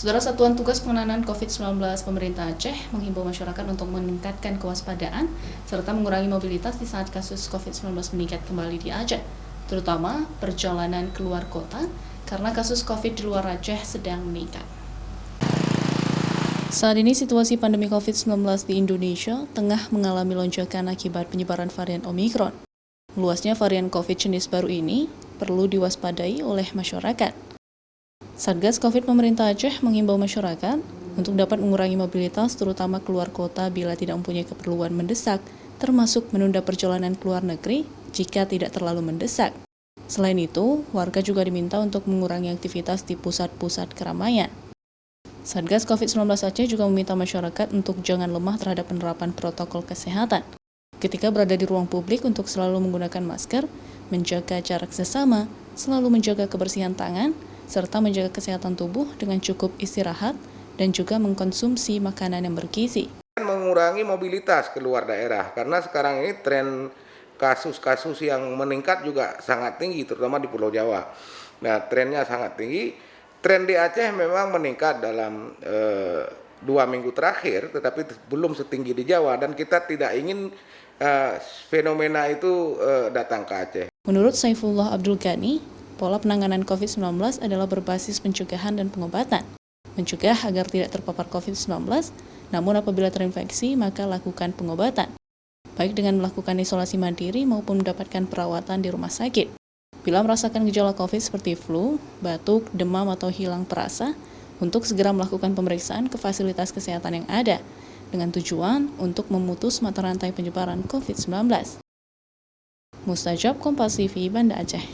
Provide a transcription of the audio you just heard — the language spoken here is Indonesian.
Saudara, Satuan Tugas Penanganan COVID-19 Pemerintah Aceh menghimbau masyarakat untuk meningkatkan kewaspadaan serta mengurangi mobilitas di saat kasus COVID-19 meningkat kembali di Aceh, terutama perjalanan keluar kota karena kasus COVID di luar Aceh sedang meningkat. Saat ini situasi pandemi COVID-19 di Indonesia tengah mengalami lonjakan akibat penyebaran varian Omikron. Meluasnya varian COVID jenis baru ini perlu diwaspadai oleh masyarakat. Satgas COVID pemerintah Aceh mengimbau masyarakat untuk dapat mengurangi mobilitas terutama keluar kota bila tidak mempunyai keperluan mendesak, termasuk menunda perjalanan ke luar negeri jika tidak terlalu mendesak. Selain itu, warga juga diminta untuk mengurangi aktivitas di pusat-pusat keramaian. Satgas COVID-19 Aceh juga meminta masyarakat untuk jangan lemah terhadap penerapan protokol kesehatan. Ketika berada di ruang publik untuk selalu menggunakan masker, menjaga jarak sesama, selalu menjaga kebersihan tangan, serta menjaga kesehatan tubuh dengan cukup istirahat dan juga mengkonsumsi makanan yang bergizi. Mengurangi mobilitas keluar daerah karena sekarang ini tren kasus-kasus yang meningkat juga sangat tinggi, terutama di Pulau Jawa. Nah, trennya sangat tinggi. Tren di Aceh memang meningkat dalam 2 minggu terakhir, tetapi belum setinggi di Jawa dan kita tidak ingin fenomena itu datang ke Aceh. Menurut Saifullah Abdul Ghani, pola penanganan COVID-19 adalah berbasis pencegahan dan pengobatan. Mencegah agar tidak terpapar COVID-19, namun apabila terinfeksi maka lakukan pengobatan, baik dengan melakukan isolasi mandiri maupun mendapatkan perawatan di rumah sakit. Bila merasakan gejala COVID seperti flu, batuk, demam, atau hilang perasa, untuk segera melakukan pemeriksaan ke fasilitas kesehatan yang ada, dengan tujuan untuk memutus mata rantai penyebaran COVID-19. Mustajab, Kompas TV, Banda Aceh.